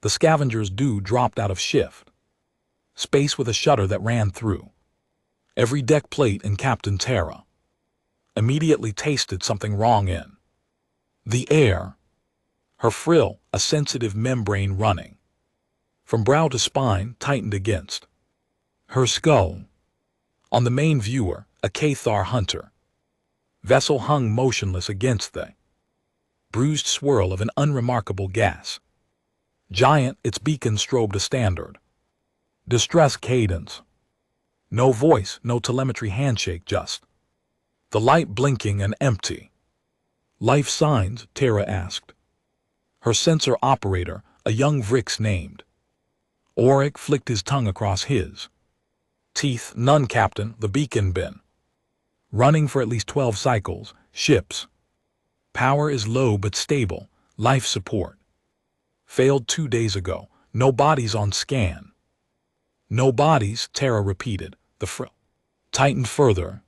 The scavenger's dew dropped out of shift. Space with a shudder that ran through every deck plate in Captain Terra. Immediately tasted something wrong in the air. Her frill, a sensitive membrane running from brow to spine, tightened against her skull. On the main viewer, a Cathar hunter vessel hung motionless against the bruised swirl of an unremarkable gas giant. Its beacon strobed a standard distress cadence. No voice, no telemetry handshake, just the light blinking and empty. Life signs? Terra asked. Her sensor operator, a young Vrix named Auric, flicked his tongue across his teeth. None, Captain. The beacon been running for at least 12 cycles. Ship's power is low but stable. Life support failed 2 days ago. No bodies on scan. No bodies, Terra repeated. The frill tightened further.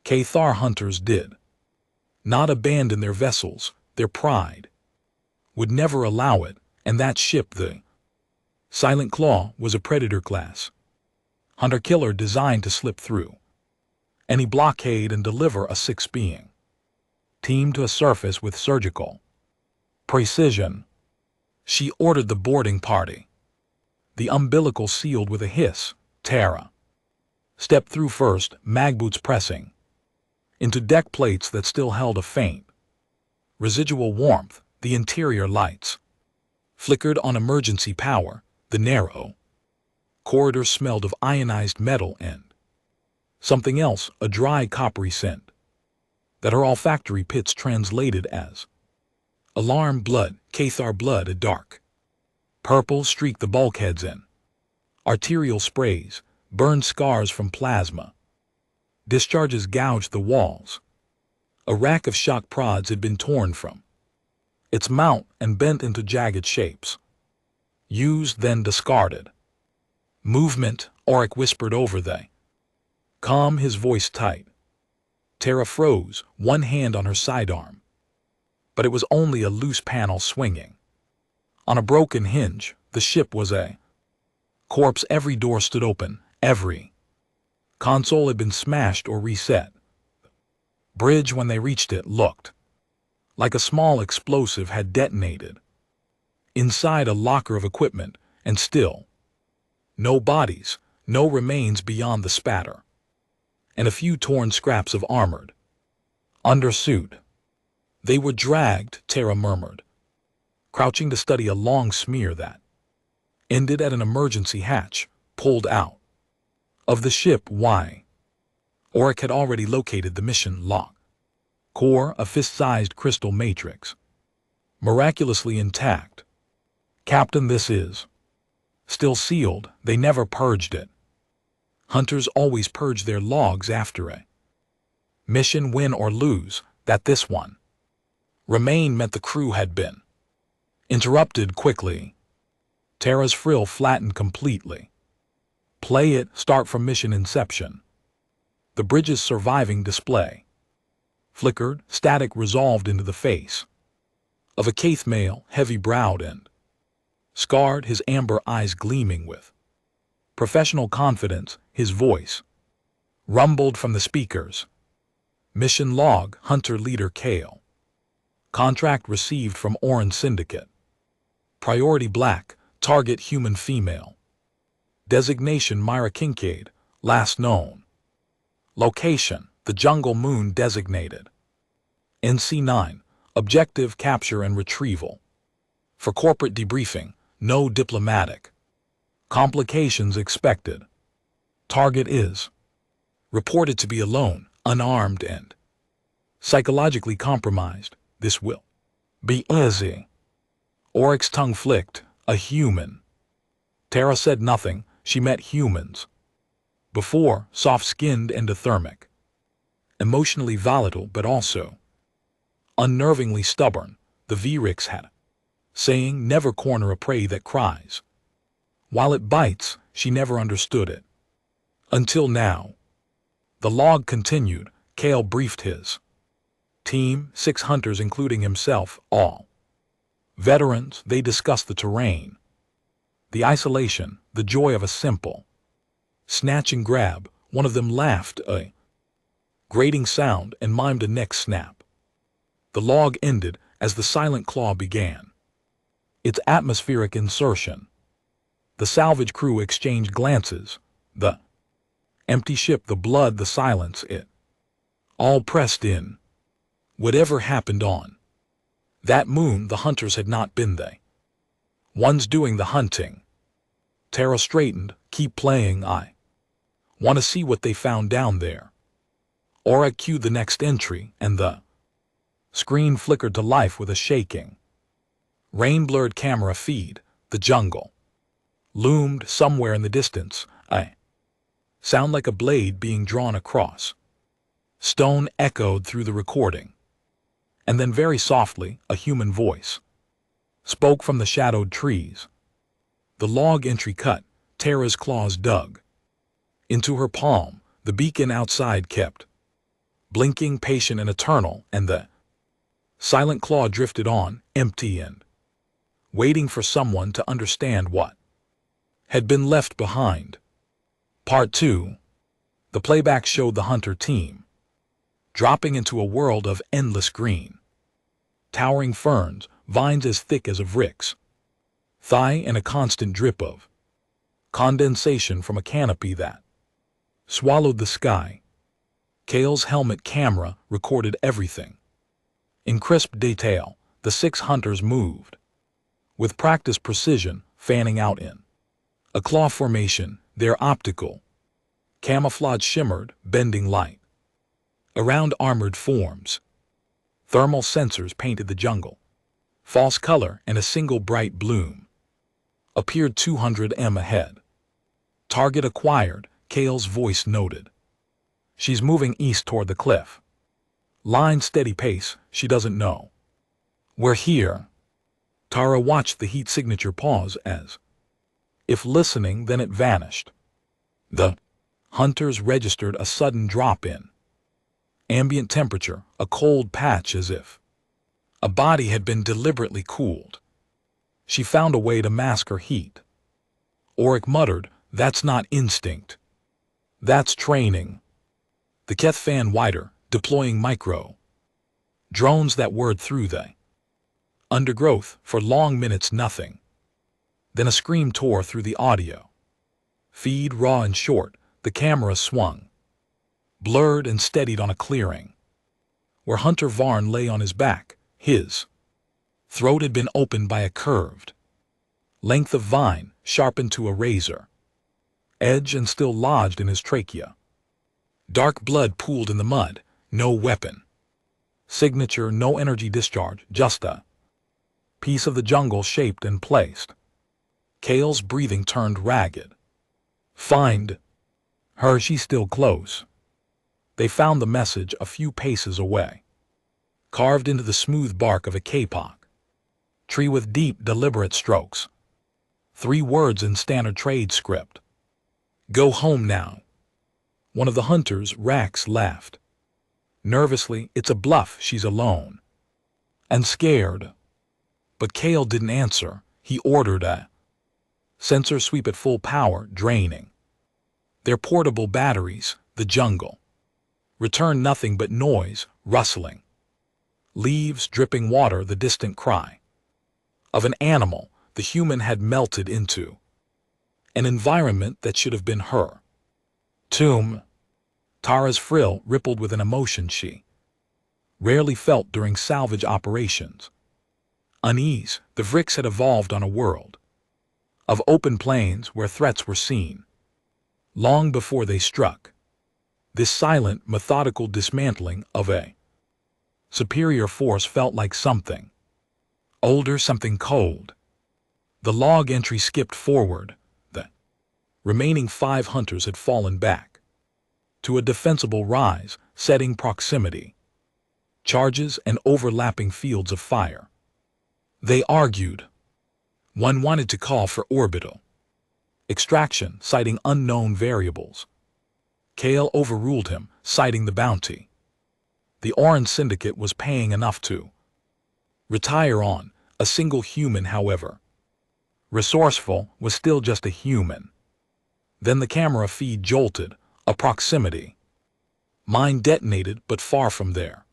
Cathar hunters did not abandon their vessels. Their pride would never allow it, and that ship, the Silent Claw, was a predator class hunter-killer designed to slip through any blockade and deliver a sixth being team to a surface with surgical precision. She ordered the boarding party. The umbilical sealed with a hiss. Terra stepped through first, magboots pressing into deck plates that still held a faint residual warmth. The interior lights flickered on emergency power. The narrow corridor smelled of ionized metal and something else, a dry coppery scent that her olfactory pits translated as alarm. Blood, Cathar blood. A dark purple streaked the bulkheads in arterial sprays, burned scars from plasma. Discharges gouged the walls. A rack of shock prods had been torn from its mount and bent into jagged shapes. Used, then discarded. Movement, Auric whispered over they. Calm, his voice tight. Terra froze, one hand on her sidearm. But it was only a loose panel swinging on a broken hinge. The ship was a corpse. Every door stood open. Every console had been smashed or reset. Bridge, when they reached it, looked like a small explosive had detonated inside a locker of equipment, and still no bodies, no remains beyond the spatter, and a few torn scraps of armored undersuit. They were dragged, Terra murmured, crouching to study a long smear that ended at an emergency hatch, pulled out of the ship. Why? Auric had already located the mission log. Core, a fist-sized crystal matrix, miraculously intact. Captain, this is still sealed. They never purged it. Hunters always purge their logs after a mission, win or lose. That this one remained meant the crew had been interrupted quickly. Terra's frill flattened completely. Play it, start from mission inception. The bridge's surviving display flickered, static resolved into the face of a Cath male, heavy-browed and scarred, his amber eyes gleaming with professional confidence. His voice rumbled from the speakers. Mission log, Hunter Leader Kale. Contract received from Orange Syndicate. Priority black, target human female. Designation Myra Kincaid, last known. Location, the Jungle Moon designated. NC-9, objective capture and retrieval. For corporate debriefing, no diplomatic complications expected. Target is reported to be alone, unarmed and psychologically compromised. This will be easy. Auric's tongue flicked. A human. Terra said nothing. She met humans before, soft-skinned, endothermic, emotionally volatile but also unnervingly stubborn. The Vrix had a saying, never corner a prey that cries. While it bites, she never understood it. Until now. The log continued. Kale briefed his team, 6 hunters including himself, all veterans. They discussed the terrain, The isolation, the joy of a simple snatch and grab. One of them laughed a grating sound and mimed a neck snap. The log ended as the silent claw began its atmospheric insertion. The salvage crew exchanged glances. The empty ship, the blood, the silence, it all pressed in. Whatever happened on that moon, the hunters had not been they ones doing the hunting. Tara straightened. Keep playing. I want to see what they found down there. Or I cued the next entry, and the screen flickered to life with a shaking, rain-blurred camera feed. The jungle loomed somewhere in the distance. A sound like a blade being drawn across stone echoed through the recording. And then very softly, a human voice spoke from the shadowed trees. The log entry cut. Tara's claws dug into her palm. The beacon outside kept blinking, patient and eternal, and the silent claw drifted on, empty and waiting for someone to understand what had been left behind. Part 2. The playback showed the hunter team dropping into a world of endless green, towering ferns, vines as thick as a rick's thigh, and a constant drip of condensation from a canopy that swallowed the sky. Cale's helmet camera recorded everything in crisp detail. The 6 hunters moved with practiced precision, fanning out in a claw formation. Their optical camouflage shimmered, bending light around armored forms. Thermal sensors painted the jungle false color, and a single bright bloom appeared 200 m ahead. Target acquired, Cale's voice noted. She's moving east toward the cliff. Line steady pace, she doesn't know we're here. Tara watched the heat signature pause as if listening, then it vanished. The hunters registered a sudden drop in ambient temperature, a cold patch as if a body had been deliberately cooled. She found a way to mask her heat. Oric muttered, "That's not instinct. That's training." The Keth fan wider, deploying micro drones that whirred through the undergrowth. For long minutes nothing. Then a scream tore through the audio feed, raw and short. The camera swung, blurred and steadied on a clearing where Hunter Varn lay on his back. His throat had been opened by a curved length of vine, sharpened to a razor edge and still lodged in his trachea. Dark blood pooled in the mud. No weapon signature, no energy discharge, just a piece of the jungle shaped and placed. Cale's breathing turned ragged. Find her, she's still close. They found the message a few paces away, carved into the smooth bark of a kapok tree with deep, deliberate strokes. 3 words in standard trade script. Go home now. One of the hunters, Rax, laughed nervously. It's a bluff, she's alone and scared. But Cale didn't answer. He ordered a sensor sweep at full power, draining their portable batteries. The jungle returned nothing but noise, rustling leaves, dripping water, the distant cry of an animal. The human had melted into an environment that should have been her tomb. Tara's frill rippled with an emotion she rarely felt during salvage operations. Unease. The Vrix had evolved on a world of open plains where threats were seen long before they struck. This silent, methodical dismantling of a superior force felt like something older, something cold. The log entry skipped forward. The remaining 5 hunters had fallen back to a defensible rise, setting proximity charges and overlapping fields of fire. They argued. One wanted to call for orbital extraction, citing unknown variables. Cale overruled him, citing the bounty the Orange Syndicate was paying enough to retire on. A single human, however, Resourceful was still just a human. Then the camera feed jolted, a proximity. Mine detonated, but far from there.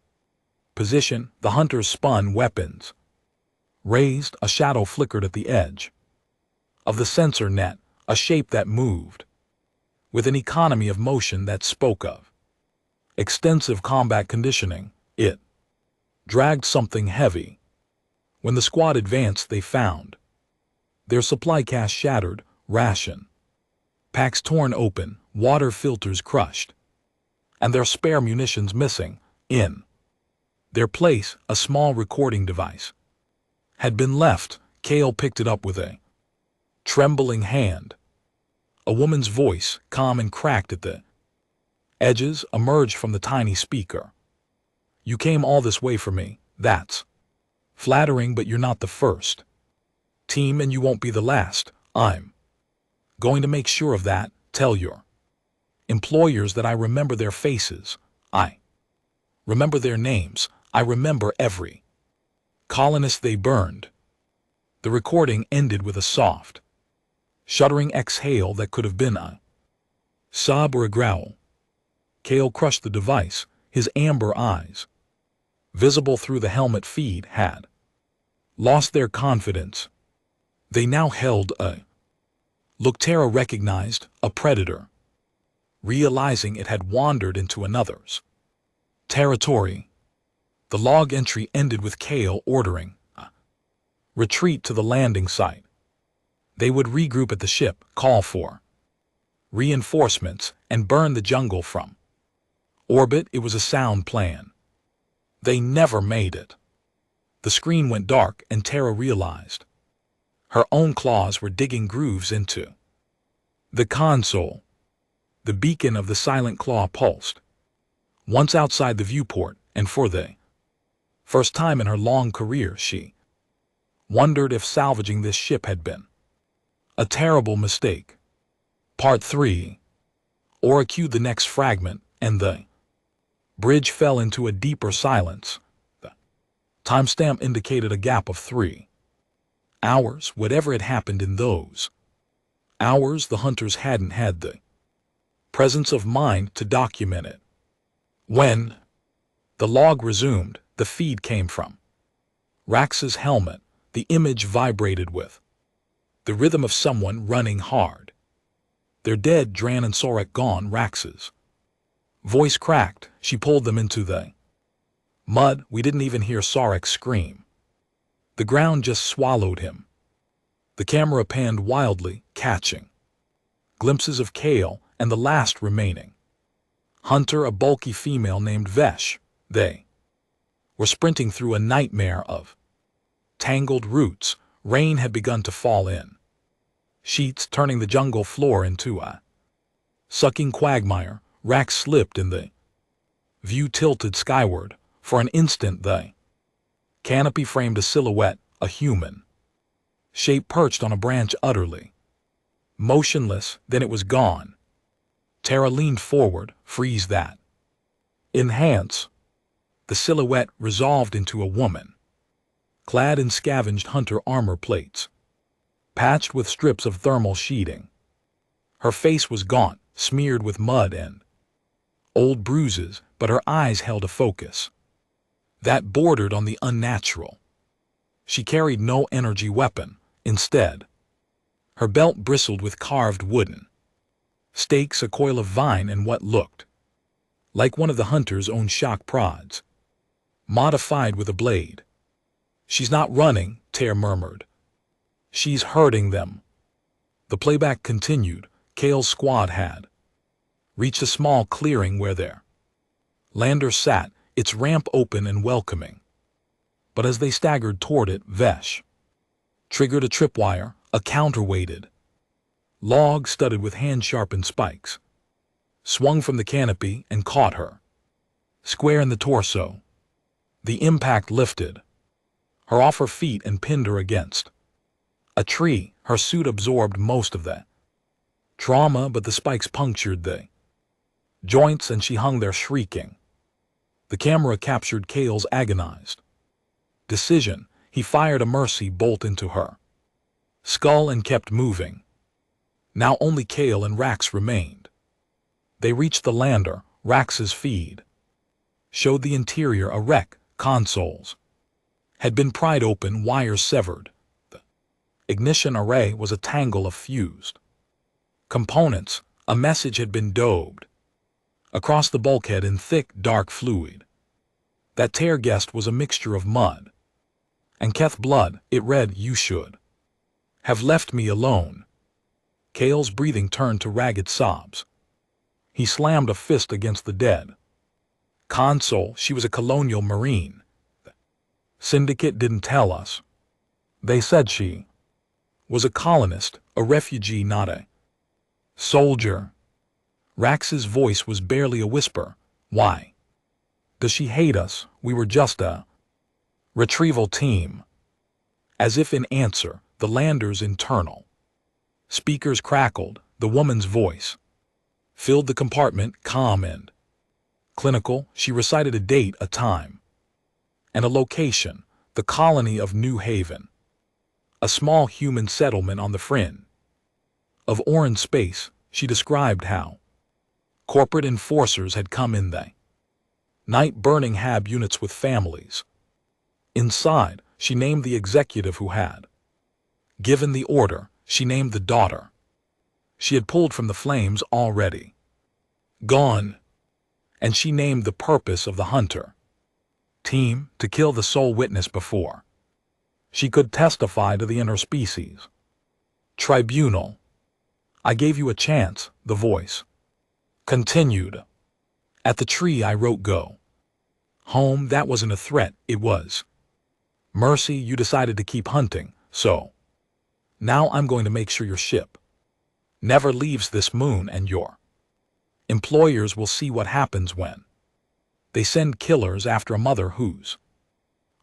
Position, the hunters spun weapons. Raised, a shadow flickered at the edge. Of the sensor net, a shape that moved. With an economy of motion that spoke of extensive combat conditioning, it dragged something heavy. When the squad advanced, they found their supply cache shattered, ration packs torn open, water filters crushed, and their spare munitions missing. In their place, a small recording device had been left. Cale picked it up with a trembling hand. A woman's voice, calm and cracked at the edges, emerged from the tiny speaker. "You came all this way for me. That's flattering, but you're not the first team and you won't be the last. I'm going to make sure of that. Tell your employers that I remember their faces. I remember their names. I remember every colonist they burned." The recording ended with a soft, shuddering exhale that could have been a sob or a growl. Cale crushed the device. His amber eyes, visible through the helmet feed, had lost their confidence. They now held a look Tara recognized, a predator. Realizing it had wandered into another's territory, the log entry ended with Cale ordering a retreat to the landing site. They would regroup at the ship, call for reinforcements, and burn the jungle from orbit. It was a sound plan. They never made it. The screen went dark and Tara realized her own claws were digging grooves into the console. The beacon of the silent claw pulsed. Once outside the viewport, and for the first time in her long career, she wondered if salvaging this ship had been a terrible mistake. Part 3. Aura cued the next fragment, and the bridge fell into a deeper silence. The timestamp indicated a gap of 3 hours. Whatever had happened in those hours, the hunters hadn't had the presence of mind to document it. When the log resumed, the feed came from Rax's helmet. The image vibrated with the rhythm of someone running hard. They're dead, Dran and Sorek gone. Rax's voice cracked. She pulled them into the mud. We didn't even hear Sorek scream. The ground just swallowed him. The camera panned wildly, catching glimpses of Cale and the last remaining hunter, a bulky female named Vesh. They were sprinting through a nightmare of tangled roots. Rain had begun to fall in sheets, turning the jungle floor into a sucking quagmire. Rax slipped and the view tilted skyward. For an instant the canopy framed a silhouette, a human shape perched on a branch, utterly motionless. Then it was gone. Tara leaned forward. Freeze that. Enhance. The silhouette resolved into a woman, clad in scavenged hunter armor plates, patched with strips of thermal sheeting. Her face was gaunt, smeared with mud and old bruises, but her eyes held a focus that bordered on the unnatural. She carried no energy weapon. Instead, her belt bristled with carved wooden stakes, a coil of vine, and what looked like one of the hunter's own shock prods, modified with a blade. "She's not running," Tara murmured. "She's hurting them." The playback continued. Cale's squad had reached a small clearing where their lander sat, its ramp open and welcoming. But as they staggered toward it, Vesh triggered a tripwire, a counterweighted log studded with hand-sharpened spikes, swung from the canopy and caught her square in the torso. The impact lifted her off her feet and pinned her against a tree. Her suit absorbed most of that trauma, but the spikes punctured the joints and she hung there shrieking. The camera captured Cale's agonized decision. He fired a mercy bolt into her Skull and kept moving. Now only Kale and Rax remained. They reached the lander, Rax's feed. Showed the interior a wreck, consoles had been pried open, wires severed. The ignition array was a tangle of fused components. A message had been daubed across the bulkhead in thick, dark fluid. That tear guest was a mixture of mud and Keth blood. It read, "You should have left me alone." Kale's breathing turned to ragged sobs. He slammed a fist against the dead console. She was a colonial marine. The syndicate didn't tell us. They said she was a colonist, a refugee, not a soldier. Rax's voice was barely a whisper. Why does she hate us? We were just a retrieval team. As if in answer, the lander's internal speakers crackled. The woman's voice filled the compartment, calm and clinical. She recited a date, a time, and a location, the colony of New Haven, a small human settlement on the fringe of orange space. She described how corporate enforcers had come in the night, burning hab units with families inside. She named the executive who had given the order. She named the daughter she had pulled from the flames, already gone. And she named the purpose of the hunter team, to kill the sole witness before she could testify to the interspecies tribunal. I gave you a chance, the voice continued. At the tree I wrote go home. That wasn't a threat, it was mercy. You decided to keep hunting, so now I'm going to make sure your ship never leaves this moon, and your employers will see what happens when they send killers after a mother who's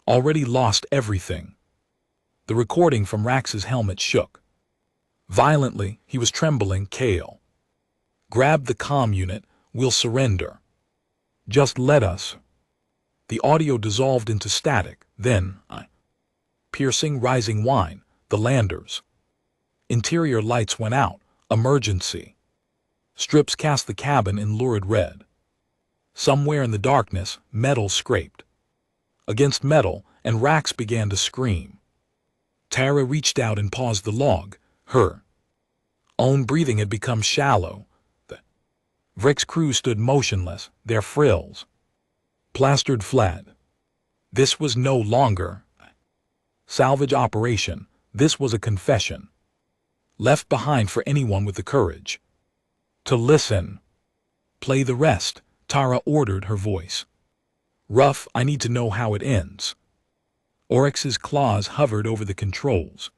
already lost everything. The recording from Rax's helmet shook violently. He was trembling. Kale grabbed the comm unit. We'll surrender. Just let us. The audio dissolved into static. Then a piercing, rising whine. The lander's interior lights went out. Emergency strips cast the cabin in lurid red. Somewhere in the darkness, metal scraped against metal, and Rax began to scream. Tara reached out and paused the log. Her own breathing had become shallow. The Vrick's crew stood motionless, their frills plastered flat. This was no longer a salvage operation. This was a confession left behind for anyone with the courage to listen. Play the rest, Tara ordered, her voice rough. I need to know how it ends. Oryx's claws hovered over the controls,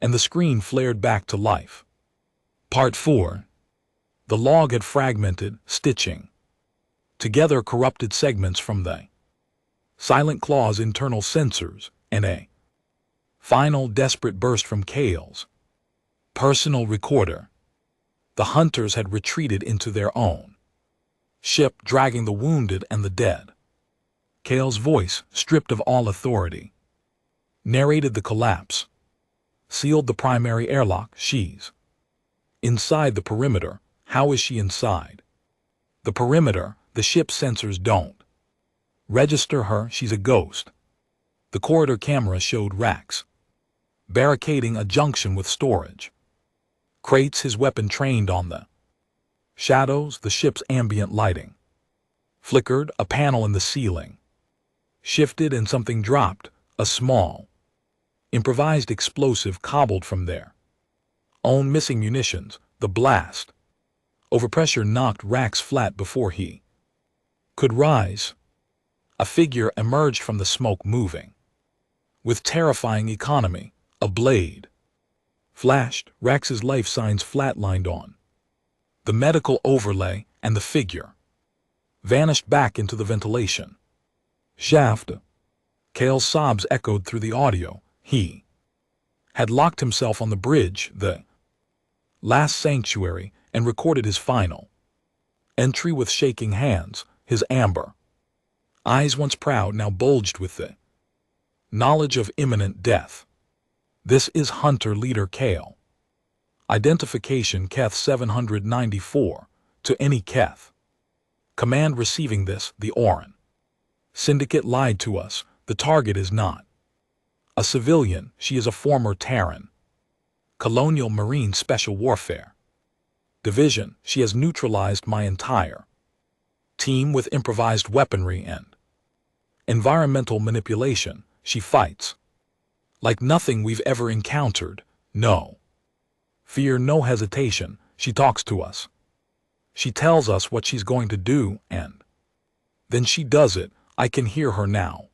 and the screen flared back to life. Part 4. The log had fragmented, stitching together corrupted segments from the Silent Claw's internal sensors, and a final desperate burst from Kale's personal recorder. The hunters had retreated into their own ship, dragging the wounded and the dead. Kale's voice, stripped of all authority, narrated the collapse. Sealed the primary airlock. She's inside the perimeter. How is she inside the perimeter? The ship's sensors don't register her. She's a ghost. The corridor camera showed Rax barricading a junction with storage crates, his weapon trained on the shadows. The ship's ambient lighting flickered. A panel in the ceiling shifted and something dropped, a small improvised explosive cobbled from their own missing munitions. The blast overpressure knocked Rax flat before he could rise. A figure emerged from the smoke, moving with terrifying economy. A blade flashed. Rax's life signs flatlined on the medical overlay, and the figure vanished back into the ventilation shaft. Kale's sobs echoed through the audio. He had locked himself on the bridge, the last sanctuary, and recorded his final entry with shaking hands. His amber eyes, once proud, now bulged with the knowledge of imminent death. This is Hunter Leader Kale. Identification Keth 794, to any Keth. Command receiving this, the Oran. Syndicate lied to us, the target is not a civilian, she is a former Terran. Colonial Marine Special Warfare Division, she has neutralized my entire team with improvised weaponry and environmental manipulation. She fights like nothing we've ever encountered. No fear, no hesitation. She talks to us. She tells us what she's going to do, and then she does it. I can hear her now.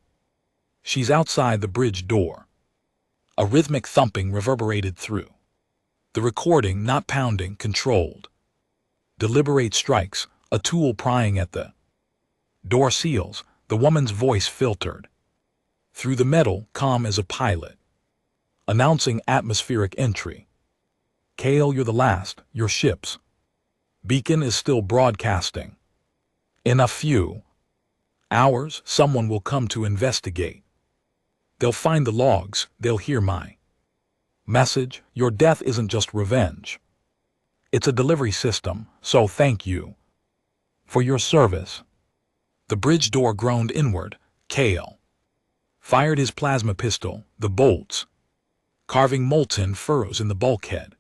She's outside the bridge door. A rhythmic thumping reverberated through the recording, not pounding, controlled. Deliberate strikes, a tool prying at the door seals, the woman's voice filtered through the metal, calm as a pilot, announcing atmospheric entry. Kale, you're the last, your ship's beacon is still broadcasting. In a few hours, someone will come to investigate. They'll find the logs, they'll hear my message. Your death isn't just revenge. It's a delivery system, so thank you for your service. The bridge door groaned inward. Kale fired his plasma pistol, the bolts carving molten furrows in the bulkhead.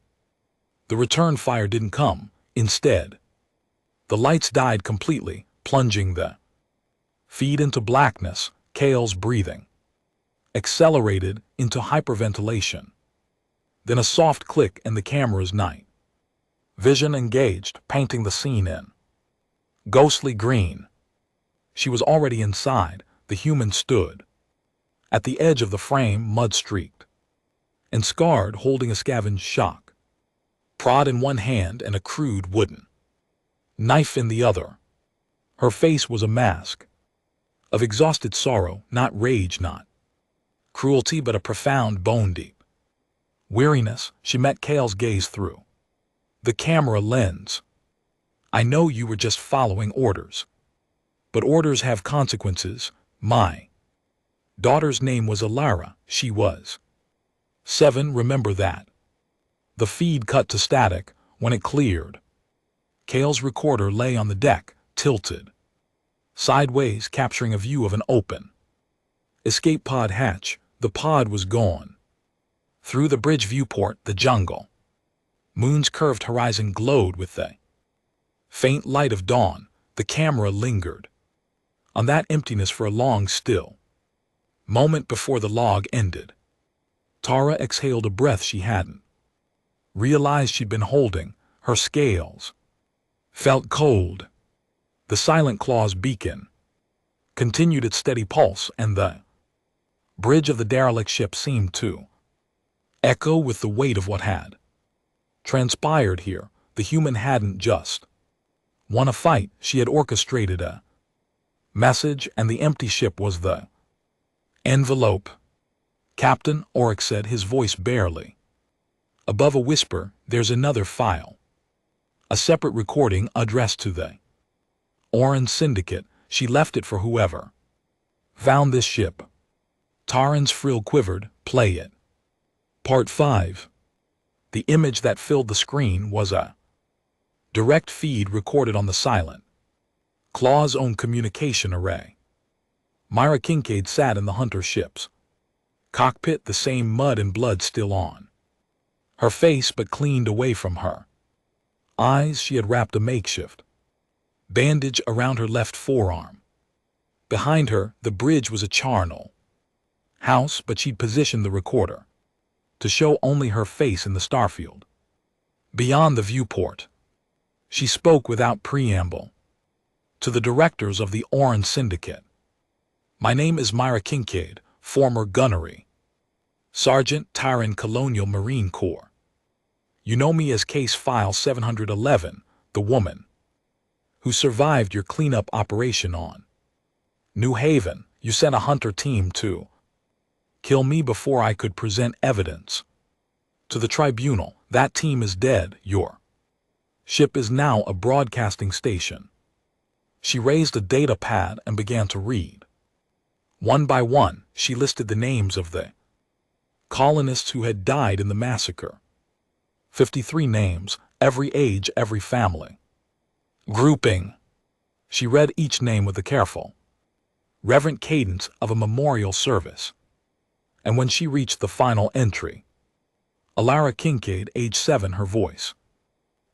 The return fire didn't come. Instead, the lights died completely, plunging the feed into blackness. Kale's breathing accelerated into hyperventilation. Then a soft click and the camera's night vision engaged, painting the scene in ghostly green. She was already inside. The human stood at the edge of the frame, mud-streaked and scarred, holding a scavenged shock prod in one hand and a crude wooden knife in the other. Her face was a mask of exhausted sorrow, not rage, not cruelty, but a profound, bone-deep weariness. She met Kale's gaze through the camera lens. I know you were just following orders, but orders have consequences. My daughter's name was Alara. She was 7, remember that. The feed cut to static when it cleared. Kale's recorder lay on the deck, tilted sideways, capturing a view of an open escape pod hatch. The pod was gone. Through the bridge viewport, the jungle moon's curved horizon glowed with the faint light of dawn. The camera lingered on that emptiness for a long still moment before the log ended. Tara exhaled a breath she hadn't realized she'd been holding. Her scales felt cold. The silent claw's beacon continued its steady pulse, and the bridge of the derelict ship seemed to echo with the weight of what had transpired here. The human hadn't just won a fight, she had orchestrated a message, and the empty ship was the envelope. Captain, Oryx said, his voice barely above a whisper. There's another file, a separate recording addressed to the Oran Syndicate. She left it for whoever found this ship. Taran's frill quivered. Play it. Part 5. The image that filled the screen was a direct feed recorded on the silent Claw's own communication array. Myra Kincaid sat in the Hunter ship's cockpit, the same mud and blood still on her face, but cleaned away from her eyes. She had wrapped a makeshift bandage around her left forearm. Behind her, the bridge was a charnel house, but she'd positioned the recorder to show only her face in the starfield beyond the viewport. She spoke without preamble to the directors of the Oran Syndicate. My name is Myra Kincaid, former gunnery sergeant, Tyran Colonial Marine Corps. You know me as Case File 711, the woman who survived your cleanup operation on New Haven. You sent a hunter team to kill me before I could present evidence to the tribunal. That team is dead. Your ship is now a broadcasting station. She raised a data pad and began to read. One by one, she listed the names of the colonists who had died in the massacre. 53 names, every age, every family. Grouping. She read each name with the careful, reverent cadence of a memorial service. And when she reached the final entry, Alara Kincaid, age 7, her voice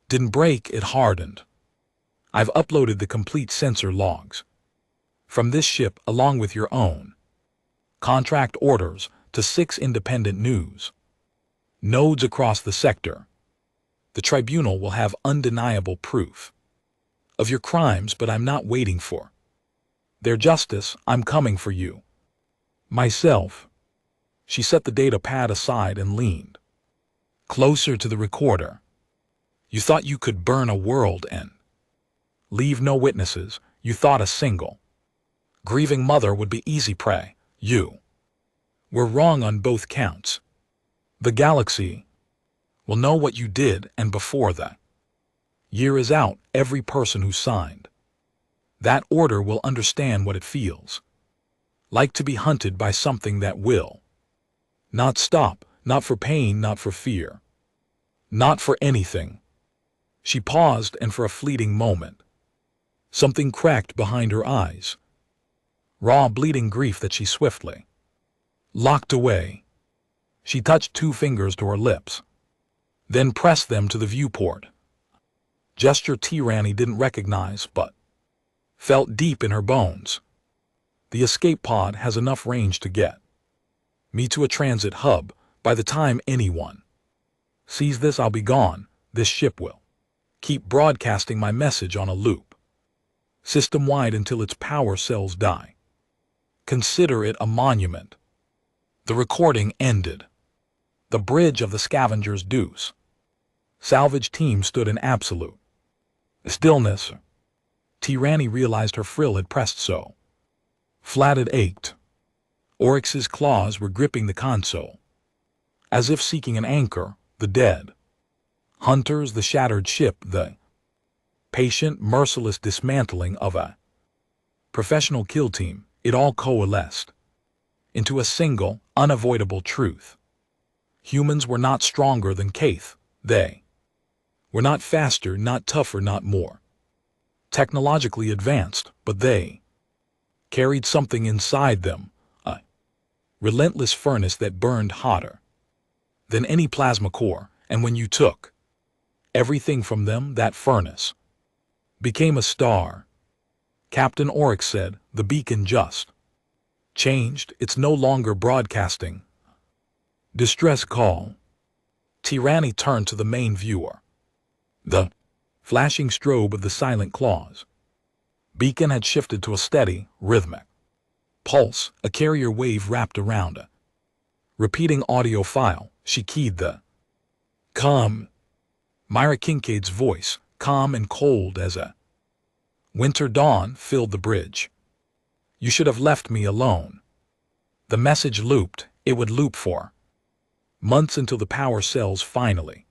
didn't break, it hardened. I've uploaded the complete sensor logs from this ship along with your own contract orders to 6 independent news nodes across the sector. The tribunal will have undeniable proof of your crimes, but I'm not waiting for their justice. I'm coming for you. Myself. She set the data pad aside and leaned closer to the recorder. You thought you could burn a world and leave no witnesses. You thought a single grieving mother would be easy prey. You were wrong on both counts. The galaxy will know what you did, and before the year is out, every person who signed that order will understand what it feels like to be hunted by something that will not stop, not for pain, not for fear, not for anything. She paused, and for a fleeting moment, something cracked behind her eyes. Raw, bleeding grief that she swiftly locked away. She touched 2 fingers to her lips, then pressed them to the viewport. Gesture tyranny didn't recognize, but felt deep in her bones. The escape pod has enough range to get me to a transit hub. By the time anyone sees this, I'll be gone. This ship will keep broadcasting my message on a loop, system-wide, until its power cells die. Consider it a monument. The recording ended. The bridge of the Scavenger's Deuce salvage team stood in absolute stillness. Tyranny realized her frill had pressed so flat it ached. Oryx's claws were gripping the console, as if seeking an anchor. The dead hunters, the shattered ship, the patient, merciless dismantling of a professional kill team, it all coalesced into a single, unavoidable truth. Humans were not stronger than Kaith. They were not faster, not tougher, not more technologically advanced, but they carried something inside them, a relentless furnace that burned hotter than any plasma core, and when you took everything from them, that furnace became a star. Captain Oryx said, the beacon just changed. It's no longer broadcasting distress call. Tyranny turned to the main viewer. The flashing strobe of the silent claws beacon had shifted to a steady, rhythmic pulse, a carrier wave wrapped around a repeating audio file. She keyed the calm. Myra Kincaid's voice, calm and cold as a winter dawn, filled the bridge. You should have left me alone. The message looped. It would loop for months until the power cells finally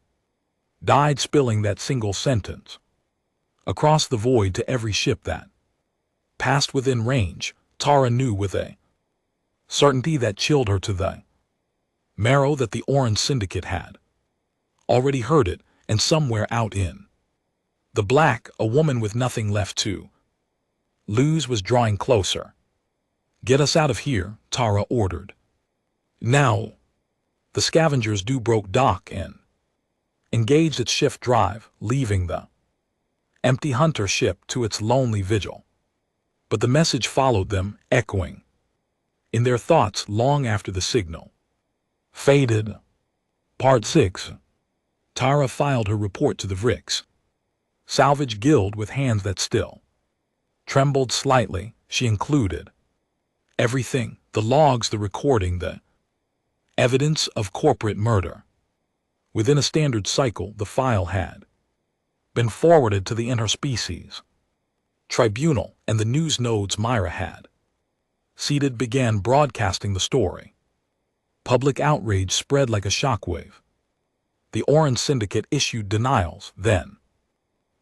died, spilling that single sentence across the void to every ship that passed within range. Tara knew with a certainty that chilled her to the marrow that the Orange Syndicate had already heard it, and somewhere out in the black, a woman with nothing left to lose was drawing closer. Get us out of here, Tara ordered. Now. The Scavenger's Due broke dock and engaged its shift drive, leaving the empty hunter ship to its lonely vigil. But the message followed them, echoing in their thoughts long after the signal faded. Part 6. Tara filed her report to the Vrix Salvage Guild with hands that still trembled slightly. She included everything: the logs, the recording, the evidence of corporate murder. Within a standard cycle, the file had been forwarded to the interspecies tribunal, and the news nodes Myra had seated began broadcasting the story. Public outrage spread like a shockwave. The Orange Syndicate issued denials, then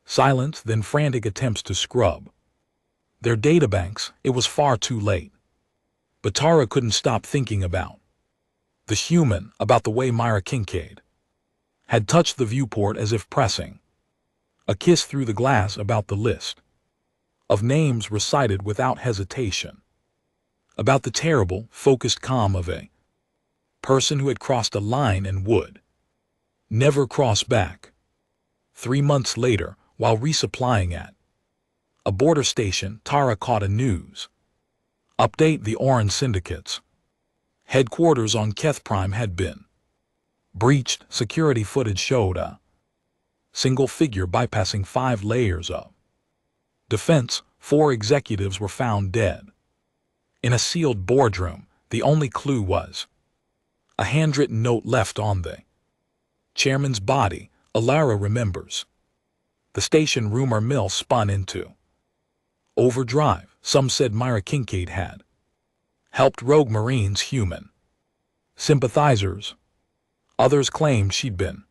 silence, then frantic attempts to scrub their databanks. It was far too late. But Tara couldn't stop thinking about The human, about the way Myra Kincaid had touched the viewport as if pressing a kiss through the glass about the list of names recited without hesitation, about the terrible, focused calm of a person who had crossed a line and would never cross back. 3 months later, while resupplying at a border station, Tara caught a news update. The Orange Syndicate's headquarters on Keth Prime had been breached. Security footage showed a single figure bypassing 5 layers of defense. 4 executives were found dead in a sealed boardroom. The only clue was a handwritten note left on the chairman's body. Alara remembers. The station rumor mill spun into overdrive. Some said Myra Kincaid had helped Rogue Marine's human sympathizers. Others claimed she'd been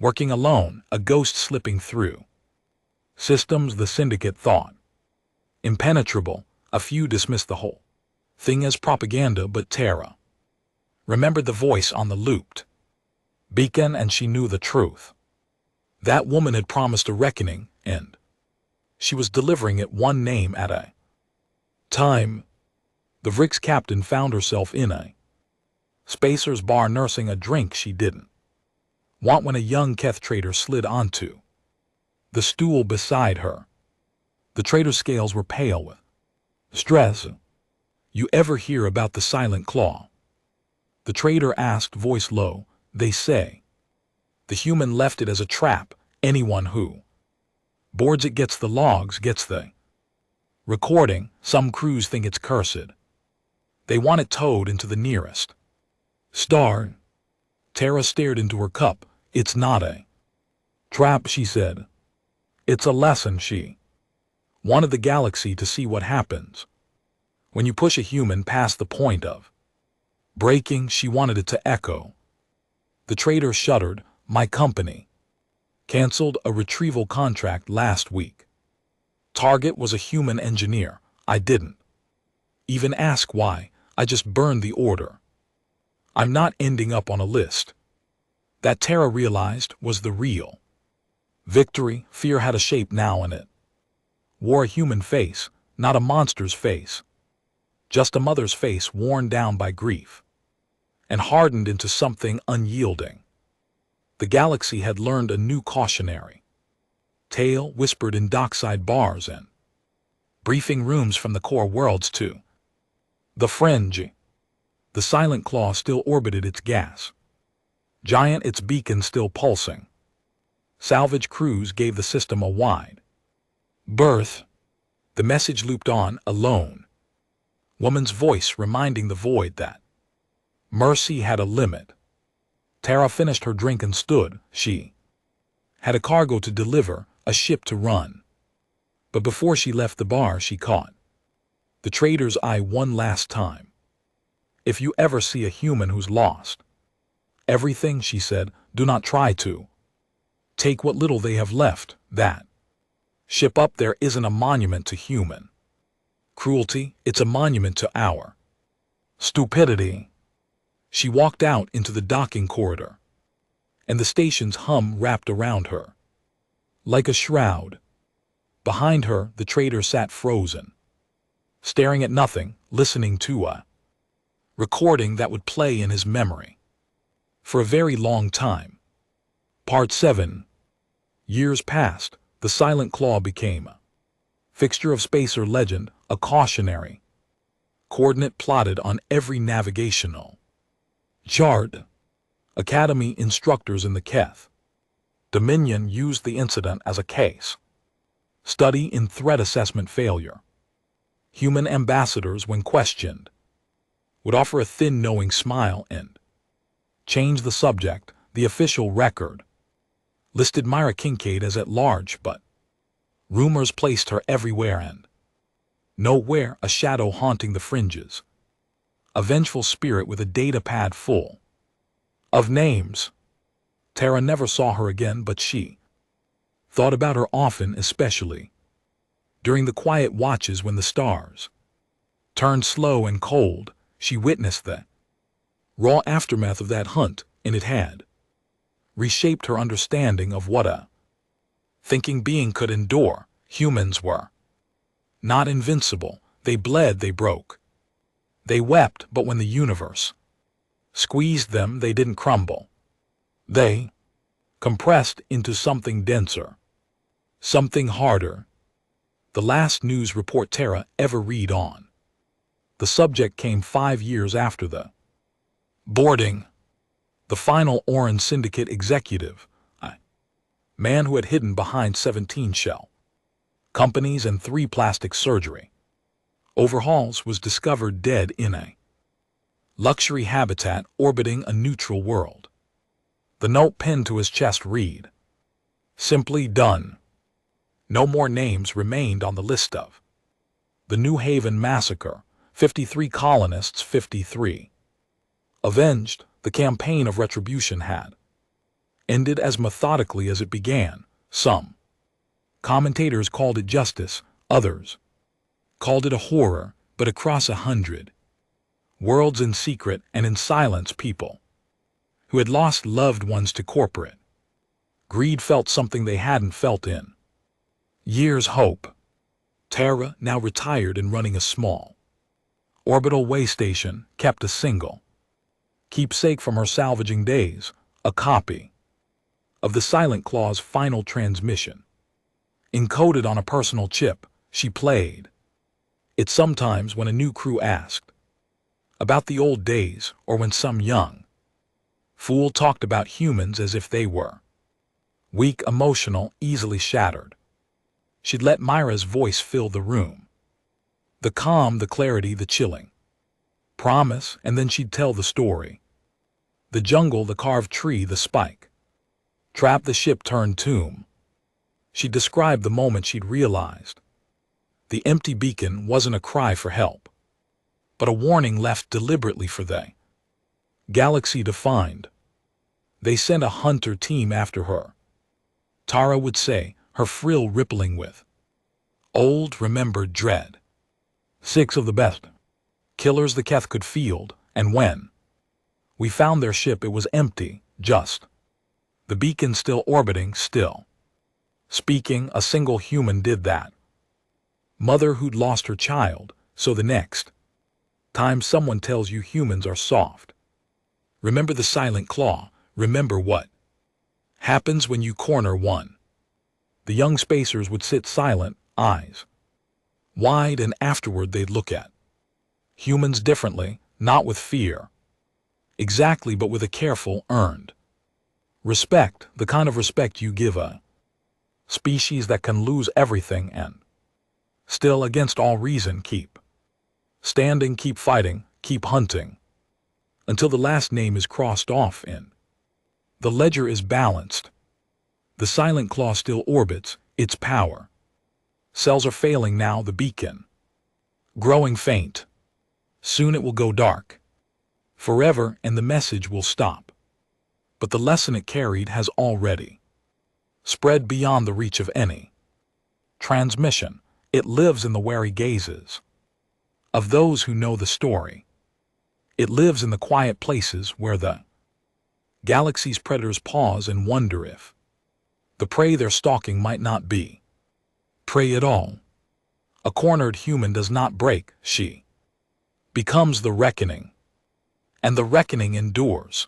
working alone, a ghost slipping through systems the syndicate thought impenetrable. A few dismissed the whole thing as propaganda, but Tara remembered the voice on the looped beacon, and she knew the truth. That woman had promised a reckoning, and she was delivering it, one name at a time. The Vrix captain found herself in a spacer's bar nursing a drink she didn't want when a young Keth trader slid onto the stool beside her. The trader's scales were pale with stress. "You ever hear about the Silent Claw?" the trader asked, voice low. "They say the human left it as a trap. Anyone who boards it gets the logs, gets the recording. Some crews think it's cursed. They want it towed into the nearest star." Tara stared into her cup. "It's not a trap," she said. "It's a lesson." She wanted the galaxy to see what happens when you push a human past the point of breaking. She wanted it to echo. The trader shuddered. "My company canceled a retrieval contract last week. Target was a human engineer. I didn't even ask why. I just burned the order. I'm not ending up on a list." That, Tara realized, was the real victory. Fear had a shape now, and it wore a human face, not a monster's face, just a mother's face worn down by grief and hardened into something unyielding. The galaxy had learned a new cautionary tale, whispered in dockside bars and briefing rooms from the core worlds to the fringe. The Silent Claw still orbited its gas giant, its beacon still pulsing. Salvage crews gave the system a wide berth. The message looped on, a lone woman's voice reminding the void that mercy had a limit. Tara finished her drink and stood. She had a cargo to deliver, a ship to run. But before she left the bar, she caught the trader's eye one last time. "If you ever see a human who's lost everything," she said, "do not try to take what little they have left. That ship up there isn't a monument to human cruelty, it's a monument to our stupidity." She walked out into the docking corridor, and the station's hum wrapped around her like a shroud. Behind her, the trader sat frozen, staring at nothing, listening to a recording that would play in his memory for a very long time. Part 7. Years passed. The Silent Claw became a fixture of spacer legend, a cautionary coordinate plotted on every navigational chart. Academy instructors in the Keth Dominion used the incident as a case study in threat assessment failure. Human ambassadors, when questioned, would offer a thin, knowing smile and change the subject. The official record listed Myra Kincaid as at large, but rumors placed her everywhere and nowhere, a shadow haunting the fringes, a vengeful spirit with a data pad full of names. Tara never saw her again, but she thought about her often, especially during the quiet watches when the stars turned slow and cold. She witnessed the Raw aftermath of that hunt, and it had reshaped her understanding of what a thinking being could endure. Humans were not invincible. They bled, they broke. They wept, but when the universe squeezed them, they didn't crumble. They compressed into something denser, something harder. The last news report Tara ever read on the subject came 5 years after the boarding. The final Orange Syndicate executive, a man who had hidden behind 17 shell companies and 3 plastic surgery overhauls, was discovered dead in a luxury habitat orbiting a neutral world. The note pinned to his chest read, "Simply done." No more names remained on the list of the New Haven massacre. 53 colonists, 53 avenged. The campaign of retribution had ended as methodically as it began. Some commentators called it justice, others called it a horror, but across 100 worlds, in secret and in silence, people who had lost loved ones to corporate greed felt something they hadn't felt in years. Hope. Tara, now retired and running a small orbital way station, kept a single keepsake from her salvaging days, a copy of the Silent Claw's final transmission. Encoded on a personal chip, she played it sometimes when a new crew asked about the old days, or when some young fool talked about humans as if they were weak, emotional, easily shattered. She'd let Myra's voice fill the room. The calm, the clarity, the chilling promise, and then she'd tell the story. The jungle, the carved tree, the spike trap, the ship-turned tomb. She described the moment she'd realized the empty beacon wasn't a cry for help, but a warning left deliberately for the galaxy to find. They sent a hunter team after her. Tara would say, her frill rippling with old, remembered dread. 6 of the best killers the Keth could field, and when we found their ship, it was empty, just the beacon still orbiting, still speaking. A single human did that. Mother who'd lost her child, so the next time someone tells you humans are soft, remember the Silent Claw, remember what happens when you corner one. The young spacers would sit silent, eyes wide, and afterward they'd look at humans differently, not with fear, exactly, but with a careful, earned respect, the kind of respect you give a species that can lose everything and still, against all reason, keep standing, keep fighting, keep hunting, until the last name is crossed off in the ledger is balanced. The Silent Claw still orbits, its power cells are failing now, the beacon growing faint. Soon it will go dark forever, and the message will stop. But the lesson it carried has already spread beyond the reach of any transmission. It lives in the wary gazes of those who know the story. It lives in the quiet places where the galaxy's predators pause and wonder if the prey they're stalking might not be prey at all. A cornered human does not break, she becomes the reckoning, and the reckoning endures.